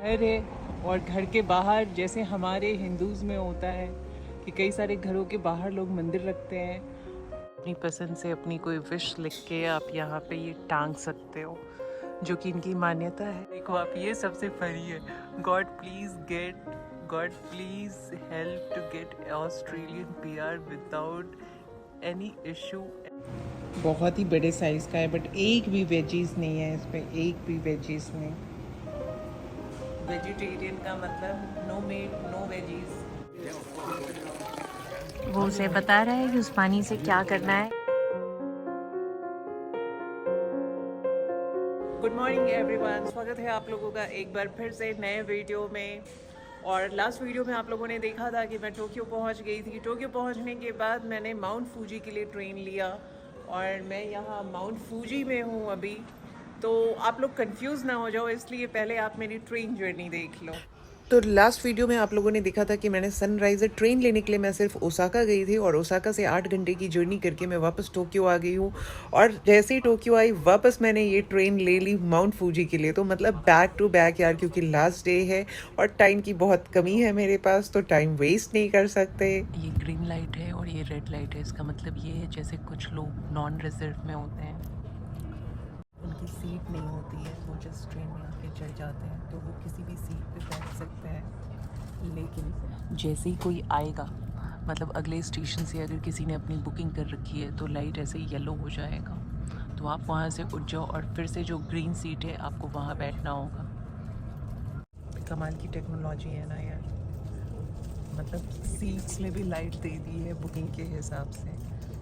घर है और घर के बाहर जैसे हमारे हिंदूज़ में होता है कि कई सारे घरों के बाहर लोग मंदिर रखते हैं, अपनी पसंद से अपनी कोई विश लिख के आप यहाँ पे ये टांग सकते हो, जो कि इनकी मान्यता है। देखो आप, ये सबसे फनी है। God please help to get Australian PR without any issue. बहुत ही बड़े साइज का है, बट एक भी वेजीज नहीं है इसमें, एक भी वेजीज नहीं। वेजिटेरियन का मतलब नो मीट नो वेजीज। वो उसे बता रहा है कि उस पानी से क्या करना है। गुड मॉर्निंग एवरीवन, स्वागत है आप लोगों का एक बार फिर से नए वीडियो में। और लास्ट वीडियो में आप लोगों ने देखा था कि मैं टोक्यो पहुंच गई थी। टोक्यो पहुंचने के बाद मैंने माउंट फूजी के लिए ट्रेन लिया और मैं यहाँ माउंट फूजी में हूँ अभी। तो आप लोग कंफ्यूज ना हो जाओ, इसलिए पहले आप मेरी ट्रेन जर्नी देख लो। तो लास्ट वीडियो में आप लोगों ने देखा था कि मैंने सनराइज़र ट्रेन लेने के लिए मैं सिर्फ ओसाका गई थी और ओसाका से 8 घंटे की जर्नी करके मैं वापस टोक्यो आ गई हूँ। और जैसे ही टोक्यो आई वापस मैंने ये ट्रेन ले ली माउंट फूजी के लिए। तो मतलब बैक टू बैक यार, क्योंकि लास्ट डे है और टाइम की बहुत कमी है मेरे पास, तो टाइम वेस्ट नहीं कर सकते। ये ग्रीन लाइट है और ये रेड लाइट है, इसका मतलब ये है जैसे कुछ लोग नॉन रिजर्व में होते हैं, उनकी सीट नहीं होती है, वो जस्ट ट्रेन में आके चढ़ जाते हैं, तो वो किसी भी सीट पे बैठ सकते हैं। लेकिन जैसे ही कोई आएगा, मतलब अगले स्टेशन से अगर किसी ने अपनी बुकिंग कर रखी है, तो लाइट ऐसे ही येलो हो जाएगा, तो आप वहाँ से उठ जाओ और फिर से जो ग्रीन सीट है आपको वहाँ बैठना होगा। कमाल की टेक्नोलॉजी है ना यार, मतलब सीट्स में भी लाइट दे दी है बुकिंग के हिसाब से,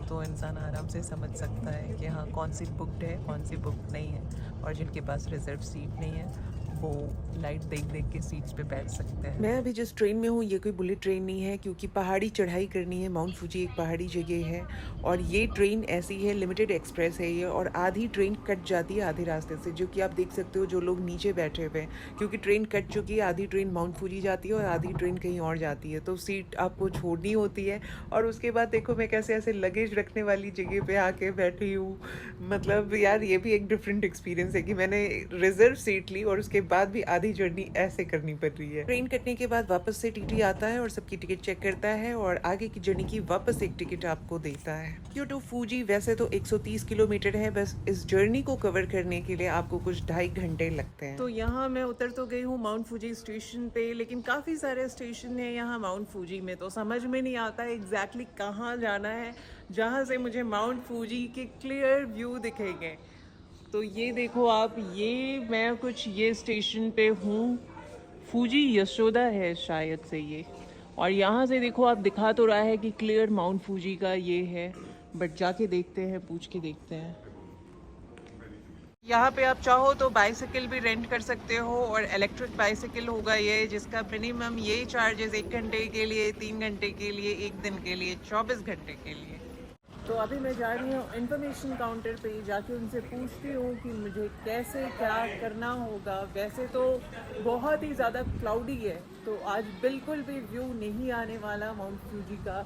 तो इंसान आराम से समझ सकता है कि हाँ कौन सी बुकड है कौन सी बुक नहीं है। और जिनके पास रिजर्व सीट नहीं है वो लाइट देख देख के सीट्स पे बैठ सकते हैं। मैं अभी जिस ट्रेन में हूँ ये कोई बुलेट ट्रेन नहीं है, क्योंकि पहाड़ी चढ़ाई करनी है। माउंट फूजी एक पहाड़ी जगह है और ये ट्रेन ऐसी है, लिमिटेड एक्सप्रेस है ये, और आधी ट्रेन कट जाती है आधे रास्ते से, जो कि आप देख सकते हो जो लोग नीचे बैठे हुए हैं, क्योंकि ट्रेन कट चुकी है। आधी ट्रेन माउंट फूजी जाती है और आधी ट्रेन कहीं और जाती है, तो सीट आपको छोड़नी होती है। और उसके बाद देखो मैं कैसे ऐसे लगेज रखने वाली जगह पे आके बैठी हूँ। मतलब यार ये भी एक डिफरेंट एक्सपीरियंस है कि मैंने रिजर्व सीट ली और उसके बाद भी आधी जर्नी ऐसे करनी पड़ रही है। ट्रेन कटने के बाद वापस से टीटी आता है और सबकी टिकट चेक करता है और आगे की जर्नी की वापस एक टिकट आपको देता है। टोक्यो टू फूजी वैसे तो 130 किलोमीटर है, बस इस जर्नी को कवर करने के लिए आपको कुछ 2.5 घंटे लगते हैं। तो यहाँ मैं उतर तो गई हूँ माउंट फूजी स्टेशन पे, लेकिन काफ़ी सारे स्टेशन है यहाँ माउंट फूजी में, तो समझ में नहीं आता एग्जैक्टली कहाँ जाना है जहाँ से मुझे माउंट फूजी के क्लियर व्यू दिखेंगे। तो ये देखो आप, ये मैं कुछ ये स्टेशन पे हूँ, फूजी यशोदा है शायद से ये, और यहाँ से देखो आप दिखा तो रहा है कि क्लियर माउंट फूजी का ये है, बट जाके देखते हैं, पूछ के देखते हैं। यहाँ पे आप चाहो तो बाइसिकल भी रेंट कर सकते हो, और इलेक्ट्रिक बाइसिकल होगा ये, जिसका मिनिमम ये चार्जेस 1 घंटे के लिए, 3 घंटे के लिए, 1 दिन के लिए, 24 घंटे के लिए। तो अभी मैं जा रही हूँ इन्फॉर्मेशन काउंटर पे, जाके उनसे पूछती हूँ कि मुझे कैसे क्या करना होगा। वैसे तो बहुत ही ज़्यादा क्लाउडी है, तो आज बिल्कुल भी व्यू नहीं आने वाला माउंट फूजी का।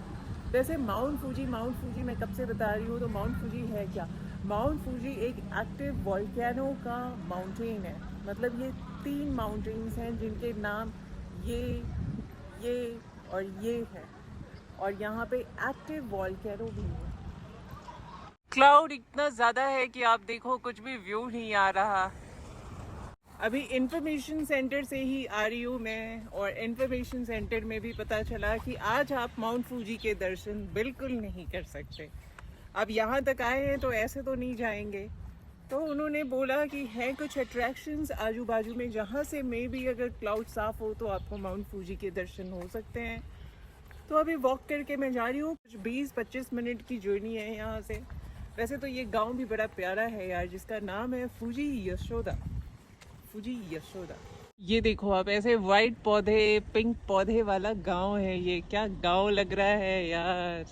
वैसे माउंट फूजी मैं कब से बता रही हूँ, तो माउंट फूजी है क्या? माउंट फूजी एक एक्टिव वॉल्केनो का माउंटेन है। मतलब ये 3 माउंटेन्स हैं जिनके नाम ये और ये है, और यहाँ पे एक्टिव वॉल्केनो भी है। क्लाउड इतना ज़्यादा है कि आप देखो कुछ भी व्यू नहीं आ रहा। अभी इंफॉर्मेशन सेंटर से ही आ रही हूँ मैं, और इंफॉर्मेशन सेंटर में भी पता चला कि आज आप माउंट फूजी के दर्शन बिल्कुल नहीं कर सकते। अब यहाँ तक आए हैं तो ऐसे तो नहीं जाएंगे, तो उन्होंने बोला कि है कुछ अट्रैक्शंस आजू बाजू में, जहाँ से मे बी अगर क्लाउड साफ हो तो आपको माउंट फूजी के दर्शन हो सकते हैं। तो अभी वॉक करके मैं जा रही हूँ, कुछ 20-25 मिनट की जर्नी है यहाँ से। वैसे तो ये गांव भी बड़ा प्यारा है यार, जिसका नाम है फूजी यशोदा। ये देखो आप, ऐसे वाइट पौधे, पिंक पौधे वाला गांव है ये। क्या गांव लग रहा है यार,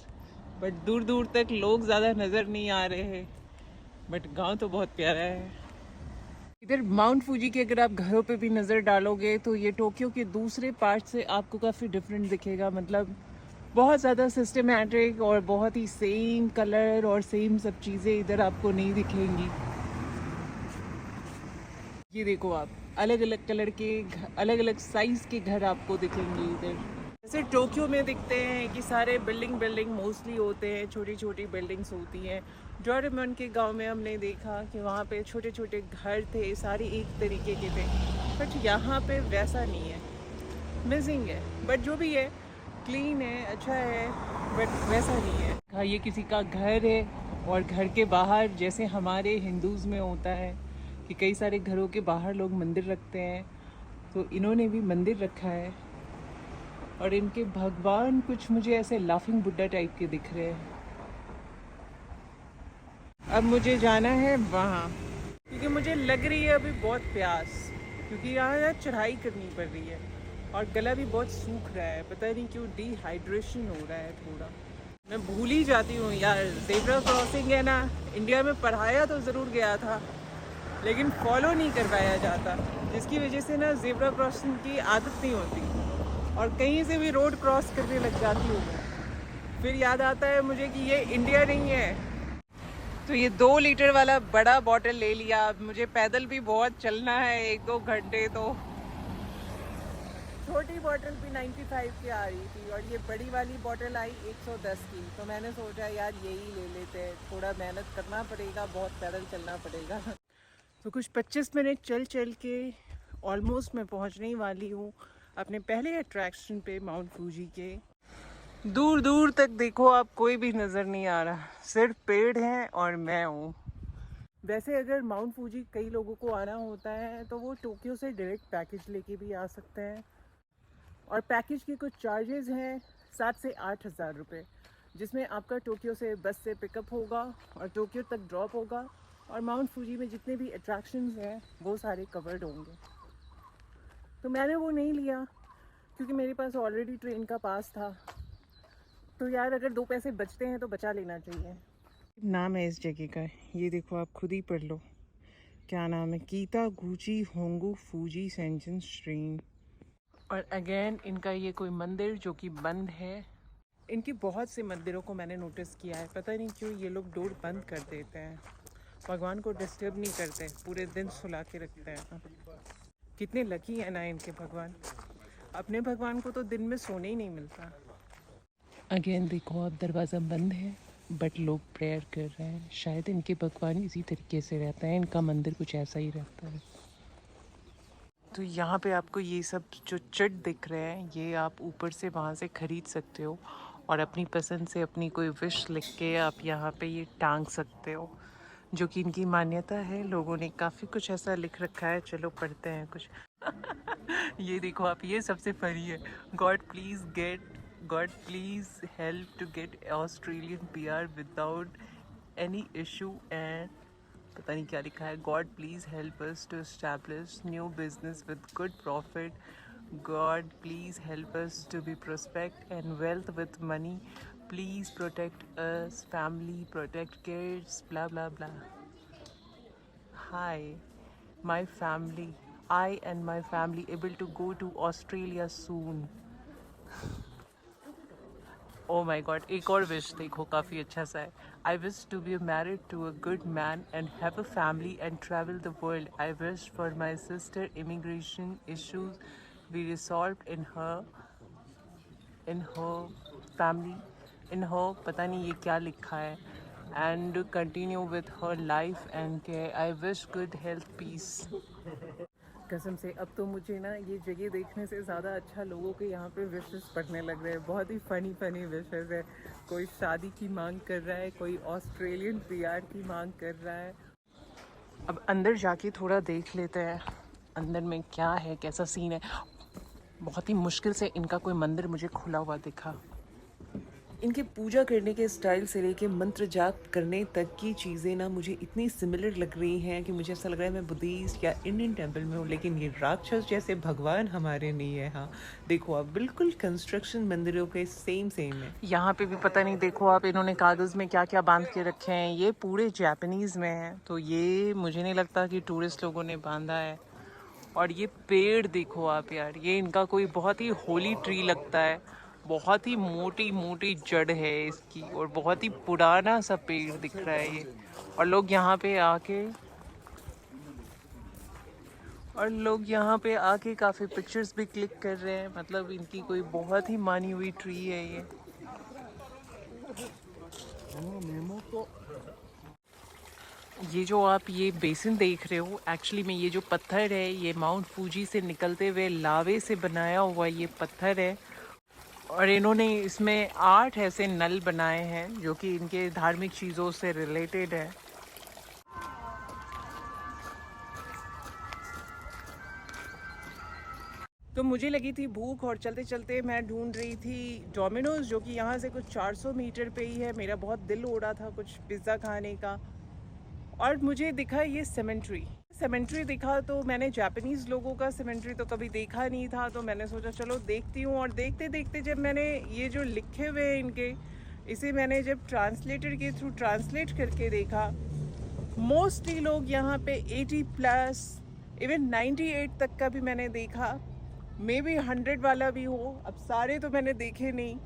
बट दूर दूर तक लोग ज़्यादा नज़र नहीं आ रहे हैं, बट गांव तो बहुत प्यारा है। इधर माउंट फूजी के अगर आप घरों पे भी नज़र डालोगे तो ये टोक्यो के दूसरे पार्ट से आपको काफ़ी डिफरेंट दिखेगा। मतलब बहुत ज़्यादा सिस्टमैटिक और बहुत ही सेम कलर और सेम सब चीज़ें इधर आपको नहीं दिखेंगी। ये देखो आप, अलग अलग कलर के अलग अलग साइज़ के घर आपको दिखेंगे इधर। जैसे टोक्यो में दिखते हैं कि सारे बिल्डिंग मोस्टली होते हैं, छोटी छोटी बिल्डिंग्स होती हैं। डोरेमोन के गांव में हमने देखा कि वहाँ पे छोटे छोटे घर थे, सारे एक तरीके के थे, बट यहाँ पे वैसा नहीं है, मिसिंग है। बट जो भी है क्लीन है, अच्छा है, बट वैसा नहीं है। हाँ, ये किसी का घर है और घर के बाहर जैसे हमारे हिंदूज़ में होता है कि कई सारे घरों के बाहर लोग मंदिर रखते हैं, तो इन्होंने भी मंदिर रखा है। और इनके भगवान कुछ मुझे ऐसे लाफिंग बुड्ढा टाइप के दिख रहे हैं। अब मुझे जाना है वहाँ, क्योंकि मुझे लग रही है अभी बहुत प्यास, क्योंकि यहाँ चढ़ाई करनी पड़ रही है और गला भी बहुत सूख रहा है। पता नहीं क्यों, डिहाइड्रेशन हो रहा है थोड़ा। मैं भूल ही जाती हूँ यार, ज़ेब्रा क्रॉसिंग है ना, इंडिया में पढ़ाया तो ज़रूर गया था लेकिन फॉलो नहीं कर पाया जाता, जिसकी वजह से ना ज़ेब्रा क्रॉसिंग की आदत नहीं होती और कहीं से भी रोड क्रॉस करने लग जाती हूँ। फिर याद आता है मुझे कि ये इंडिया नहीं है। तो ये 2 लीटर वाला बड़ा बॉटल ले लिया। अब मुझे पैदल भी बहुत चलना है 1-2 घंटे, तो छोटी बॉटल भी 95 की आ रही थी और ये बड़ी वाली बॉटल आई 110 की। तो मैंने सोचा यार यही ले लेते हैं, थोड़ा मेहनत करना पड़ेगा, बहुत पैदल चलना पड़ेगा। तो कुछ 25 मिनट चल चल के ऑलमोस्ट मैं पहुंचने वाली हूँ अपने पहले अट्रैक्शन पे, माउंट फूजी के। दूर दूर तक देखो आप, कोई भी नज़र नहीं आ रहा, सिर्फ पेड़ हैं और मैं हूँ। वैसे अगर माउंट फूजी कई लोगों को आना होता है तो वो टोक्यो से डायरेक्ट पैकेज लेके भी आ सकते हैं और पैकेज के कुछ चार्जेस हैं 7 से 8 हज़ार रुपये, जिसमें आपका टोक्यो से बस से पिकअप होगा और टोक्यो तक ड्रॉप होगा और माउंट फूजी में जितने भी अट्रैक्शंस हैं वो सारे कवर्ड होंगे। तो मैंने वो नहीं लिया क्योंकि मेरे पास ऑलरेडी ट्रेन का पास था, तो यार अगर 2 पैसे बचते हैं तो बचा लेना चाहिए। नाम है इस जगह का, ये देखो आप खुद ही पढ़ लो क्या नाम है, कीतागुची होंगू फूजी सेंजन स्ट्रीम। और अगेन इनका ये कोई मंदिर जो कि बंद है। इनकी बहुत से मंदिरों को मैंने नोटिस किया है, पता नहीं क्यों ये लोग डोर बंद कर देते हैं, भगवान को डिस्टर्ब नहीं करते, पूरे दिन सुला के रखते हैं। कितने लकी है ना इनके भगवान, अपने भगवान को तो दिन में सोने ही नहीं मिलता। अगेन देखो अब दरवाज़ा बंद है बट लोग प्रेयर कर रहे हैं, शायद इनके भगवान इसी तरीके से रहता है, इनका मंदिर कुछ ऐसा ही रहता है। तो यहाँ पे आपको ये सब जो चट दिख रहे हैं ये आप ऊपर से वहाँ से ख़रीद सकते हो और अपनी पसंद से अपनी कोई विश लिख के आप यहाँ पे ये टांग सकते हो, जो कि इनकी मान्यता है। लोगों ने काफ़ी कुछ ऐसा लिख रखा है, चलो पढ़ते हैं कुछ। ये देखो आप, ये सबसे फनी है, God please help to get Australian PR without any issue, and पता नहीं क्या लिखा है, God please help us to establish new business with good profit, God please help us to be prospect and wealth with money, please protect us family, protect kids, blah blah blah. Hi, my family, I and my family able to go to Australia soon. Oh my God, एक और wish देखो काफ़ी अच्छा सा है, I wish to be married to a good man and have a family and travel the world, I wish for my sister immigration issues be resolve in her family, in her, पता नहीं ये क्या लिखा है, and continue with her life and care, I wish good health peace. कसम से अब तो मुझे ना ये जगह देखने से ज़्यादा अच्छा लोगों के यहाँ पे विशेस पढ़ने लग रहे हैं, बहुत ही फ़नी विशेस है। कोई शादी की मांग कर रहा है, कोई ऑस्ट्रेलियन PR की मांग कर रहा है। अब अंदर जाके थोड़ा देख लेते हैं अंदर में क्या है, कैसा सीन है। बहुत ही मुश्किल से इनका कोई मंदिर मुझे खुला हुआ दिखा। इनके पूजा करने के स्टाइल से लेके मंत्र जाप करने तक की चीज़ें ना मुझे इतनी सिमिलर लग रही हैं कि मुझे ऐसा लग रहा है मैं बुद्धिस्ट या इंडियन टेम्पल में हूँ, लेकिन ये राक्षस जैसे भगवान हमारे नहीं है। हाँ देखो आप, बिल्कुल कंस्ट्रक्शन मंदिरों के सेम है। यहाँ पे भी पता नहीं, देखो आप, इन्होंने कागज़ में क्या क्या बांध के रखे हैं, ये पूरे जापानीज़ में है, तो ये मुझे नहीं लगता कि टूरिस्ट लोगों ने बांधा है। और ये पेड़ देखो आप यार, ये इनका कोई बहुत ही होली ट्री लगता है, बहुत ही मोटी मोटी जड़ है इसकी और बहुत ही पुराना सा पेड़ दिख रहा है ये। और लोग यहाँ पे आके और लोग यहाँ पे आके काफ़ी पिक्चर्स भी क्लिक कर रहे हैं, मतलब इनकी कोई बहुत ही मानी हुई ट्री है ये। ये जो आप ये बेसिन देख रहे हो, एक्चुअली में ये जो पत्थर है ये माउंट फूजी से निकलते हुए लावे से बनाया हुआ ये पत्थर है। और इन्होंने इसमें 8 ऐसे नल बनाए हैं जो कि इनके धार्मिक चीज़ों से रिलेटेड है। तो मुझे लगी थी भूख और चलते चलते मैं ढूंढ रही थी डोमिनोज, जो कि यहाँ से कुछ 400 मीटर पे ही है। मेरा बहुत दिल हो रहा था कुछ पिज़्ज़ा खाने का, और मुझे दिखा ये सेमेंट्री दिखा। तो मैंने जापानीज़ लोगों का सेमेंट्री तो कभी देखा नहीं था, तो मैंने सोचा चलो देखती हूँ। और देखते देखते जब मैंने ये जो लिखे हुए हैं इनके, इसे मैंने जब ट्रांसलेटर के थ्रू ट्रांसलेट करके देखा, मोस्टली लोग यहाँ पे 80+ इवन 98 तक का भी मैंने देखा, मे बी 100 वाला भी हो। अब सारे तो मैंने देखे नहीं।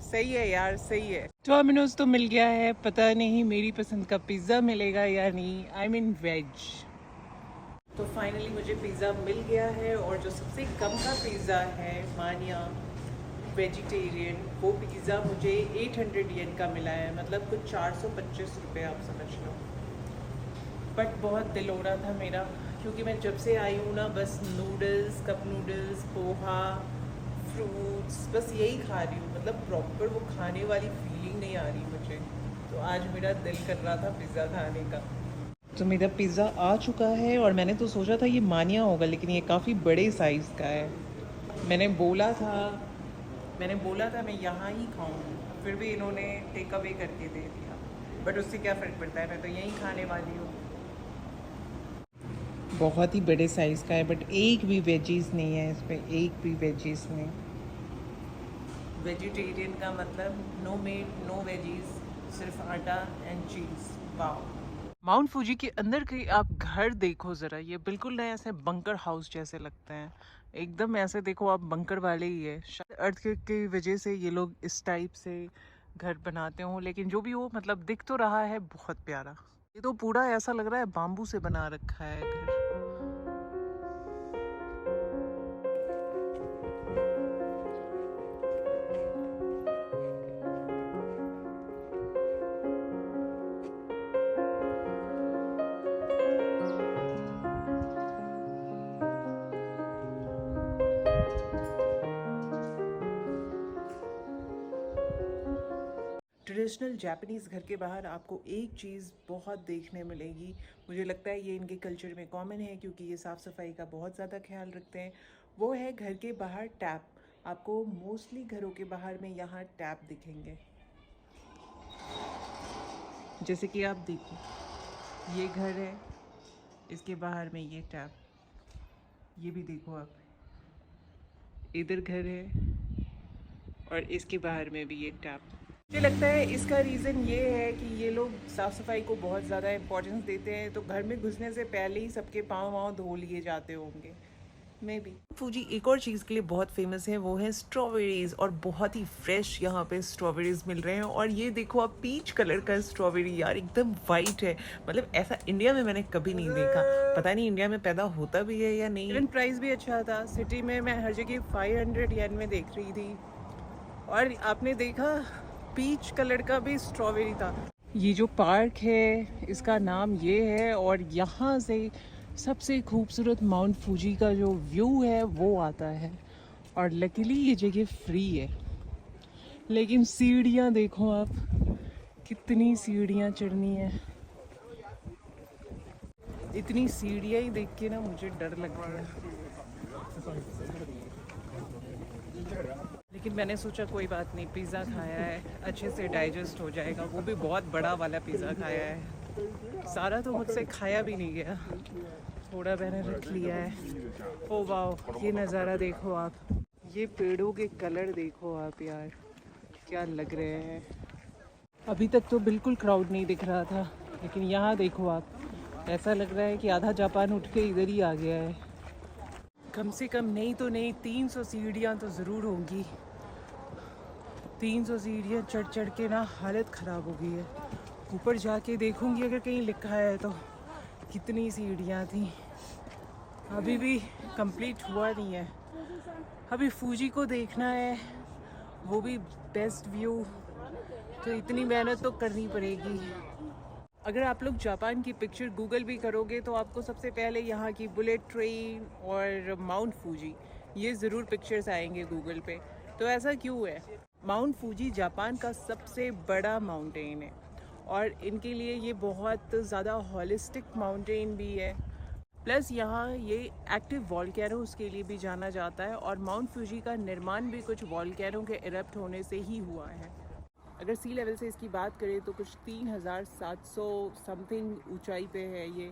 सही है यार, सही है। डोमिनोज तो मिल गया है, पता नहीं मेरी पसंद का पिज़्ज़ा मिलेगा या नहीं, आई मीन वेज। तो फाइनली मुझे पिज़्ज़ा मिल गया है, और जो सबसे कम का पिज़्ज़ा है मानिया वेजिटेरियन, वो पिज़्ज़ा मुझे 800 येन का मिला है, मतलब कुछ 425 रुपये आप समझ लो। बट बहुत दिल हो रहा था मेरा, क्योंकि मैं जब से आई हूँ ना बस noodles, cup noodles, poha, fruits, बस यही खा रही हूँ। मतलब प्रॉपर वो खाने वाली फीलिंग नहीं आ रही मुझे। तो आज मेरा दिल कर रहा था पिज़्ज़ा खाने का। तो मेरा पिज़्ज़ा आ चुका है, और मैंने तो सोचा था ये मानिया होगा, लेकिन ये काफ़ी बड़े साइज़ का है। मैंने बोला था मैं यहाँ ही खाऊंगी, फिर भी इन्होंने टेक अवे करके दे दिया। बट उससे क्या फ़र्क पड़ता है, मैं तो यहीं खाने वाली हूँ। बहुत ही बड़े साइज़ का है, बट एक भी वेजीज नहीं है इसमें, एक भी वेजीज नहीं। वेजिटेरियन का मतलब नो मीट, नो वेजीज, सिर्फ आटा and cheese. Wow. Mount Fuji के अंदर के आप घर देखो ज़रा, ये बिल्कुल नए ऐसे बंकर हाउस जैसे लगते हैं, एकदम ऐसे देखो आप बंकर वाले ही है। शायद अर्थक्वेक की वजह से ये लोग इस टाइप से घर बनाते हों, लेकिन जो भी हो, मतलब दिख तो रहा है बहुत प्यारा। ये तो पूरा ऐसा लग रहा है बाम्बू से बना रखा है घर। ट्रेडिशनल जापानीज़ घर के बाहर आपको एक चीज़ बहुत देखने मिलेगी, मुझे लगता है ये इनके कल्चर में कॉमन है, क्योंकि ये साफ़ सफाई का बहुत ज़्यादा ख्याल रखते हैं। वो है घर के बाहर टैप। आपको मोस्टली घरों के बाहर में यहाँ टैप दिखेंगे, जैसे कि आप देखो ये घर है, इसके बाहर में ये टैप, ये भी देखो आप, इधर घर है और इसके बाहर में भी ये टैप। मुझे लगता है इसका रीज़न ये है कि ये लोग साफ़ सफाई को बहुत ज़्यादा इम्पोर्टेंस देते हैं, तो घर में घुसने से पहले ही सबके पाँव वाँव धो लिए जाते होंगे, मे बी। फूजी एक और चीज़ के लिए बहुत फेमस है, वो है स्ट्रॉबेरीज़, और बहुत ही फ्रेश यहाँ पे स्ट्रॉबेरीज़ मिल रहे हैं। और ये देखो आप, पीच कलर का स्ट्रॉबेरी यार, एकदम वाइट है। मतलब ऐसा इंडिया में मैंने कभी नहीं देखा, पता नहीं इंडिया में पैदा होता भी है या नहीं। इवन प्राइस भी अच्छा था, सिटी में मैं हर जगह 500 येन में देख रही थी। और आपने देखा पीच कलर का भी स्ट्रॉबेरी था। ये जो पार्क है इसका नाम ये है, और यहाँ से सबसे खूबसूरत माउंट फूजी का जो व्यू है वो आता है। और लकीली ये जगह फ्री है, लेकिन सीढ़ियाँ देखो आप, कितनी सीढ़ियाँ चढ़नी है। इतनी सीढ़ियाँ ही देख के ना मुझे डर लग रहा है, लेकिन मैंने सोचा कोई बात नहीं, पिज़्ज़ा खाया है, अच्छे से डाइजेस्ट हो जाएगा। वो भी बहुत बड़ा वाला पिज़्ज़ा खाया है, सारा तो मुझसे खाया भी नहीं गया, थोड़ा मैंने रख लिया है। ओ वाह, ये नज़ारा देखो आप, ये पेड़ों के कलर देखो आप यार, क्या लग रहे हैं। अभी तक तो बिल्कुल क्राउड नहीं दिख रहा था, लेकिन यहाँ देखो आप, ऐसा लग रहा है कि आधा जापान उठ के इधर ही आ गया है। कम से कम नहीं तो नहीं 300 सीढ़ियाँ तो ज़रूर होंगी। 300 सीढ़ियाँ चढ़ चढ़ के ना हालत ख़राब हो गई है। ऊपर जाके देखूंगी अगर कहीं लिखा है तो कितनी सीढ़ियाँ थी। अभी भी कंप्लीट हुआ नहीं है। अभी फूजी को देखना है, वो भी बेस्ट व्यू, तो इतनी मेहनत तो करनी पड़ेगी। अगर आप लोग जापान की पिक्चर गूगल भी करोगे तो आपको सबसे पहले यहाँ की बुलेट ट्रेन और माउंट फूजी ये ज़रूर पिक्चर्स आएंगे गूगल पे। तो ऐसा क्यों है? माउंट फूजी जापान का सबसे बड़ा माउंटेन है और इनके लिए ये बहुत ज़्यादा हॉलिस्टिक माउंटेन भी है। प्लस यहाँ ये एक्टिव वॉल्केनोस के लिए भी जाना जाता है और माउंट फूजी का निर्माण भी कुछ वॉल्केनो के इरप्ट होने से ही हुआ है। अगर सी लेवल से इसकी बात करें तो कुछ 3700 समथिंग ऊंचाई पे है ये,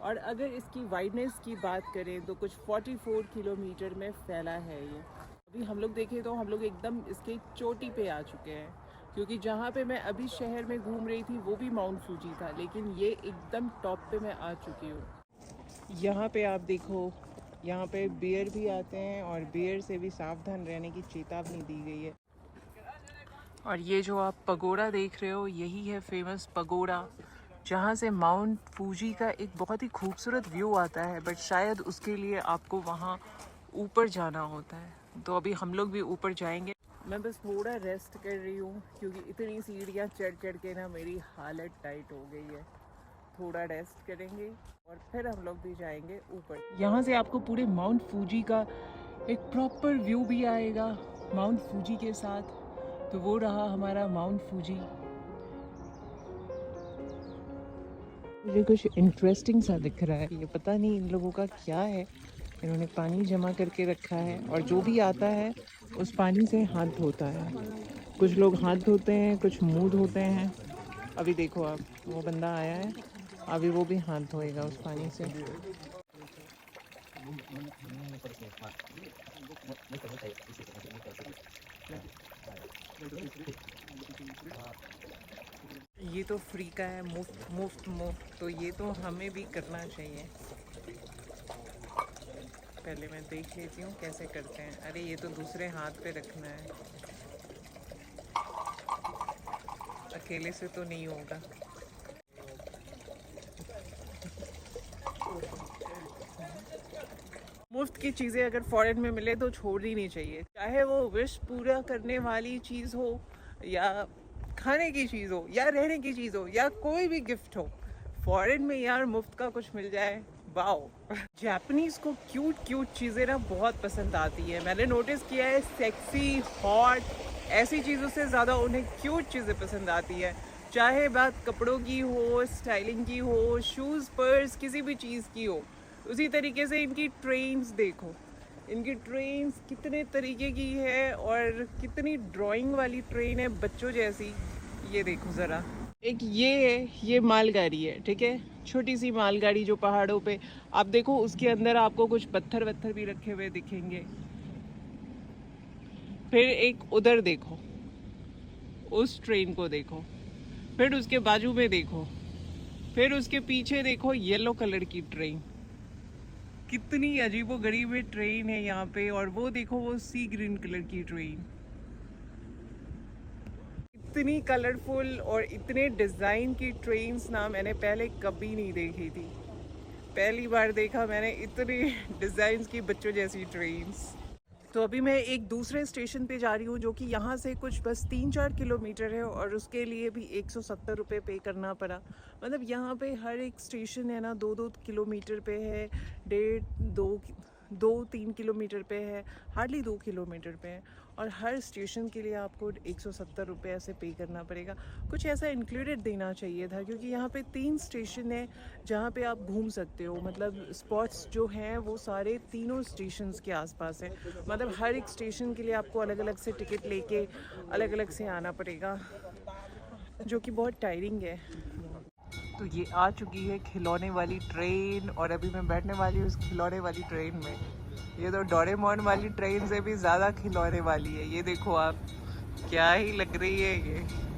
और अगर इसकी वाइडनेस की बात करें तो कुछ 44 किलोमीटर में फैला है ये। अभी हम लोग देखें तो हम लोग एकदम इसके चोटी पे आ चुके हैं, क्योंकि जहाँ पे मैं अभी शहर में घूम रही थी वो भी माउंट फूजी था, लेकिन ये एकदम टॉप पे मैं आ चुकी हूँ। यहाँ पे आप देखो, यहाँ पे बेयर भी आते हैं और बेयर से भी सावधान रहने की चेतावनी दी गई है। और ये जो आप पगोड़ा देख रहे हो यही है फेमस पगोड़ा, जहाँ से माउंट फूजी का एक बहुत ही खूबसूरत व्यू आता है, बट शायद उसके लिए आपको वहाँ ऊपर जाना होता है। तो अभी हम लोग भी ऊपर जाएंगे। मैं बस थोड़ा रेस्ट कर रही हूँ क्योंकि इतनी सीढ़ियाँ चढ़ चढ़ के ना मेरी हालत टाइट हो गई है। थोड़ा रेस्ट करेंगे और फिर हम लोग भी जाएंगे ऊपर। यहाँ से आपको पूरे माउंट फूजी का एक प्रॉपर व्यू भी आएगा माउंट फूजी के साथ। तो वो रहा हमारा माउंट फूजी। मुझे कुछ इंटरेस्टिंग सा दिख रहा है, ये पता नहीं इन लोगों का क्या है। इन्होंने पानी जमा करके रखा है और जो भी आता है उस पानी से हाथ धोता है। कुछ लोग हाथ धोते हैं, कुछ मुंह धोते हैं। अभी देखो आप, वो बंदा आया है, अभी वो भी हाथ धोएगा उस पानी से। ये तो फ्री का है, मुफ्त मुफ्त मुफ्त, तो ये तो हमें भी करना चाहिए। पहले मैं देख लेती हूँ कैसे करते हैं। अरे ये तो दूसरे हाथ पे रखना है, अकेले से तो नहीं होगा। मुफ्त की चीज़ें अगर फॉरेन में मिले तो छोड़नी नहीं चाहिए, चाहे वो विश पूरा करने वाली चीज़ हो या खाने की चीज़ हो या रहने की चीज़ हो या कोई भी गिफ्ट हो। फॉरेन में यार मुफ्त का कुछ मिल जाए, वाओ। जापानीज़ को क्यूट क्यूट चीज़ें ना बहुत पसंद आती है। मैंने नोटिस किया है, सेक्सी हॉट ऐसी चीज़ों से ज़्यादा उन्हें क्यूट चीज़ें पसंद आती है। चाहे बात कपड़ों की हो, स्टाइलिंग की हो, शूज़, पर्स, किसी भी चीज़ की हो। उसी तरीके से इनकी ट्रेन्स देखो, इनकी ट्रेन्स कितने तरीके की है और कितनी ड्राइंग वाली ट्रेन है बच्चों जैसी। ये देखो ज़रा, एक ये है, ये मालगाड़ी है, ठीक है, छोटी सी मालगाड़ी जो पहाड़ों पे आप देखो, उसके अंदर आपको कुछ पत्थर वत्थर भी रखे हुए दिखेंगे। फिर एक उधर देखो, उस ट्रेन को देखो, फिर उसके बाजू में देखो, फिर उसके पीछे देखो येलो कलर की ट्रेन। कितनी अजीबोगरीब ट्रेन है यहाँ पे। और वो देखो, वो सी ग्रीन कलर की ट्रेन, इतनी कलरफुल और इतने डिज़ाइन की ट्रेन्स ना मैंने पहले कभी नहीं देखी थी। पहली बार देखा मैंने इतनी डिज़ाइंस की बच्चों जैसी ट्रेन्स। तो अभी मैं एक दूसरे स्टेशन पे जा रही हूँ जो कि यहाँ से कुछ बस 3-4 किलोमीटर है, और उसके लिए भी 170 रुपये पे करना पड़ा। मतलब यहाँ पे हर एक स्टेशन है ना 2-2 किलोमीटर पे है, 2-3 किलोमीटर पे है, हार्डली 2 किलोमीटर पे है, और हर स्टेशन के लिए आपको 170 रुपये ऐसे पे करना पड़ेगा। कुछ ऐसा इंक्लूडेड देना चाहिए था, क्योंकि यहाँ पे 3 स्टेशन है जहाँ पे आप घूम सकते हो। मतलब स्पॉट्स जो हैं वो सारे तीनों स्टेशंस के आसपास है। मतलब हर एक स्टेशन के लिए आपको अलग अलग से टिकट लेके अलग अलग से आना पड़ेगा, जो कि बहुत टायरिंग है। तो ये आ चुकी है खिलौने वाली ट्रेन, और अभी मैं बैठने वाली हूँ उस खिलौने वाली ट्रेन में। ये तो डोरेमोन वाली ट्रेन से भी ज़्यादा खिलौने वाली है। ये देखो आप, क्या ही लग रही है ये।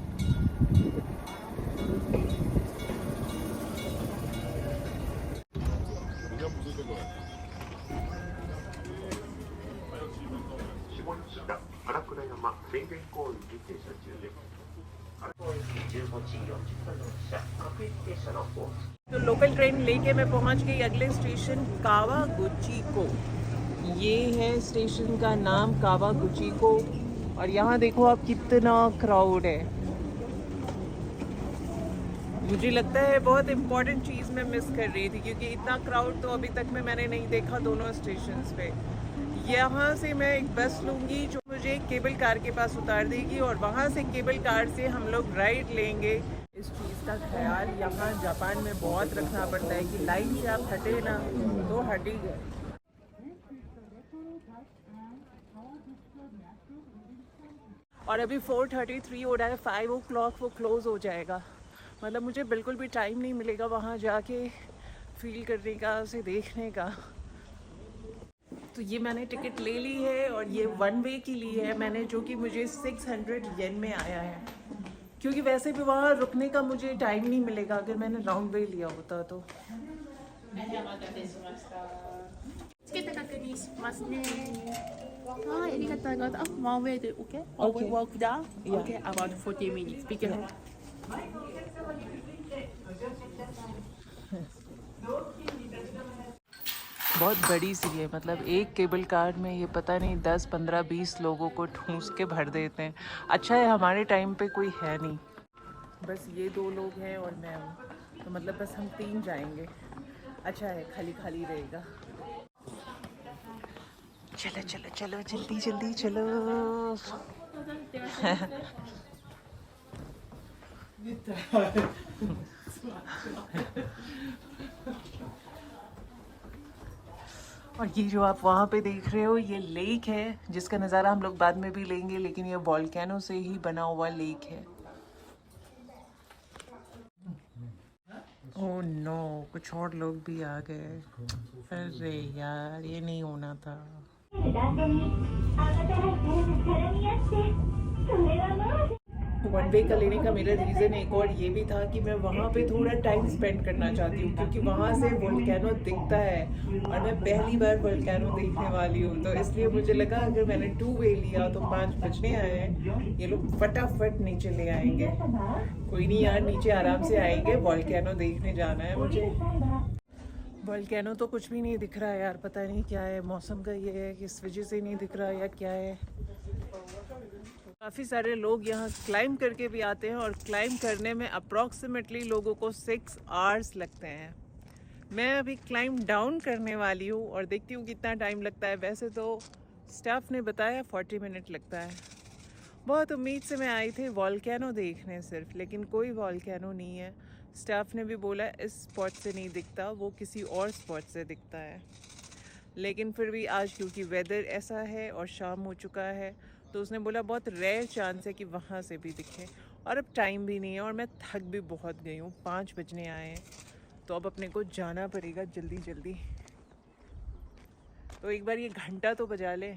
तो लोकल ट्रेन लेके मैं पहुंच गई अगले स्टेशन कावागुची को। ये है स्टेशन का नाम कावागुची को। और यहाँ देखो आप कितना क्राउड है। मुझे लगता है बहुत इम्पोर्टेंट चीज़ मैं मिस कर रही थी, क्योंकि इतना क्राउड तो अभी तक में मैंने नहीं देखा दोनों स्टेशंस पे। यहाँ से मैं एक बस लूँगी जो मुझे केबल कार के पास उतार देगी, और वहाँ से केबल कार से हम लोग राइड लेंगे। इस चीज़ का ख्याल यहाँ जापान में बहुत रखना पड़ता है कि लाइन से आप हटे ना तो हट ही गए। और अभी 4:33 हो रहा है, 5 o'clock वो क्लोज़ हो जाएगा। मतलब मुझे बिल्कुल भी टाइम नहीं मिलेगा वहाँ जाके फील करने का, उसे देखने का। तो ये मैंने टिकट ले ली है, और ये 1 वे की ली है मैंने, जो कि मुझे 600 येन में आया है। क्योंकि वैसे भी वहाँ रुकने का मुझे टाइम नहीं मिलेगा अगर मैंने राउंड वे लिया होता तो। つけて確認しますね。はい、ありがとうございます。あ、one way で OK? Okay. Walk down? Yeah. Okay, about 40 minutes. Be careful. बहुत बड़ी सी है, मतलब एक केबल कार में ये पता नहीं 10, 15, 20 लोगों को ठूंस के भर देते हैं। अच्छा है हमारे टाइम पे कोई है नहीं, बस ये 2 लोग हैं और मैं हूँ, तो मतलब बस हम 3 जाएंगे। अच्छा है, खाली खाली रहेगा। चलो चलो चलो, जल्दी जल्दी चलो। और ये जो आप वहाँ पे देख रहे हो ये लेक है, जिसका नज़ारा हम लोग बाद में भी लेंगे, लेकिन ये वॉल्केनो से ही बना हुआ लेक है। ओह नो, कुछ और लोग भी आ गए। अरे यार, ये नहीं होना था। 1 वे का लेने का मेरा रीज़न एक और ये भी था कि मैं वहाँ पे थोड़ा टाइम स्पेंड करना चाहती हूँ, क्योंकि वहाँ से वोल्केनो दिखता है और मैं पहली बार वोल्केनो देखने वाली हूँ। तो इसलिए मुझे लगा अगर मैंने 2 वे लिया तो 5 बजने आए हैं, ये लोग फटाफट नीचे ले आएंगे। कोई नहीं यार, नीचे आराम से आएंगे, वोल्केनो देखने जाना है मुझे। वोल्केनो तो कुछ भी नहीं दिख रहा है यार, पता नहीं क्या है, मौसम का ये है कि इस वजह से नहीं दिख रहा या क्या है। काफ़ी सारे लोग यहाँ क्लाइंब करके भी आते हैं, और क्लाइंब करने में अप्रॉक्सीमेटली लोगों को 6 आवर्स लगते हैं। मैं अभी क्लाइंब डाउन करने वाली हूँ और देखती हूँ कितना टाइम लगता है। वैसे तो स्टाफ ने बताया 40 मिनट लगता है। बहुत उम्मीद से मैं आई थी वॉल्केनो देखने सिर्फ, लेकिन कोई वॉल्केनो नहीं है। स्टाफ ने भी बोला इस स्पॉट से नहीं दिखता, वो किसी और स्पॉट से दिखता है। लेकिन फिर भी आज क्योंकि वेदर ऐसा है और शाम हो चुका है, तो उसने बोला बहुत रेयर चांस है कि वहाँ से भी दिखे। और अब टाइम भी नहीं है और मैं थक भी बहुत गई हूँ, 5 बजने आए हैं, तो अब अपने को जाना पड़ेगा जल्दी जल्दी। तो एक बार ये घंटा तो बजा ले।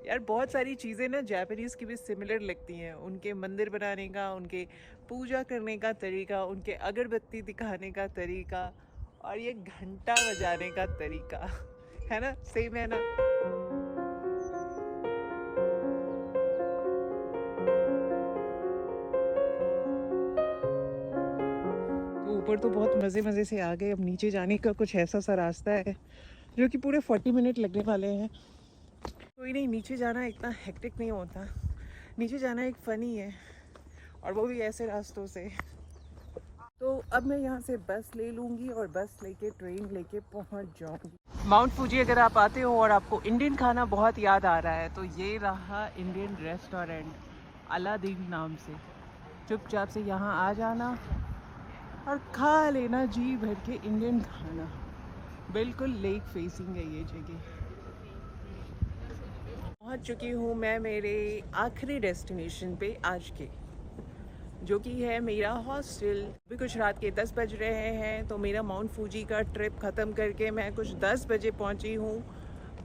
यार बहुत सारी चीज़ें ना जापानीज़ की भी सिमिलर लगती हैं, उनके मंदिर बनाने का, उनके पूजा करने का तरीका, उनके अगरबत्ती दिखाने का तरीका, और ये घंटा बजाने का तरीका, है ना, सेम है ना। तो ऊपर तो बहुत मज़े मज़े से आ गए, अब नीचे जाने का कुछ ऐसा सा रास्ता है जो कि पूरे 40 मिनट लगने वाले हैं। कोई नहीं, नीचे जाना इतना हेक्टिक नहीं होता, नीचे जाना एक फ़नी है, और वो भी ऐसे रास्तों से। तो अब मैं यहाँ से बस ले लूँगी और बस लेके ट्रेन लेके पहुँच जाऊँगी माउंट फूजी। अगर आप आते हो और आपको इंडियन खाना बहुत याद आ रहा है, तो ये रहा इंडियन रेस्टोरेंट अलादीन नाम से। चुपचाप से यहाँ आ जाना और खा लेना जी भर के इंडियन खाना। बिल्कुल लेक फेसिंग है ये जगह। पहुँच चुकी हूँ मैं मेरे आखिरी डेस्टिनेशन पे आज के, जो कि है मेरा हॉस्टल। अभी कुछ रात के 10 बज रहे हैं, तो मेरा माउंट फूजी का ट्रिप ख़त्म करके मैं कुछ 10 बजे पहुँची हूँ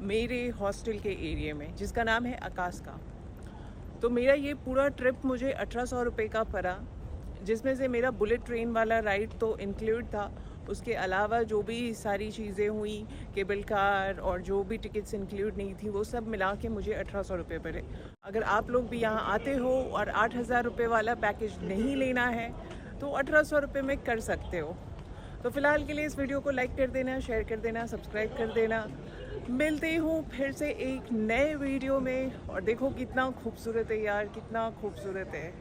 मेरे हॉस्टल के एरिया में, जिसका नाम है अकास्का। तो मेरा ये पूरा ट्रिप मुझे 1800 रुपये का पड़ा, जिसमें से मेरा बुलेट ट्रेन वाला राइड तो इंक्लूड था, उसके अलावा जो भी सारी चीज़ें हुई, केबल कार और जो भी टिकट्स इंक्लूड नहीं थी, वो सब मिला के मुझे 1800 रुपये पड़े। अगर आप लोग भी यहाँ आते हो और 8000 रुपये वाला पैकेज नहीं लेना है तो 1800 रुपये में कर सकते हो। तो फ़िलहाल के लिए इस वीडियो को लाइक कर देना, शेयर कर देना, सब्सक्राइब कर देना। मिलते हूँ फिर से एक नए वीडियो में। और देखो कितना खूबसूरत है यार, कितना खूबसूरत है।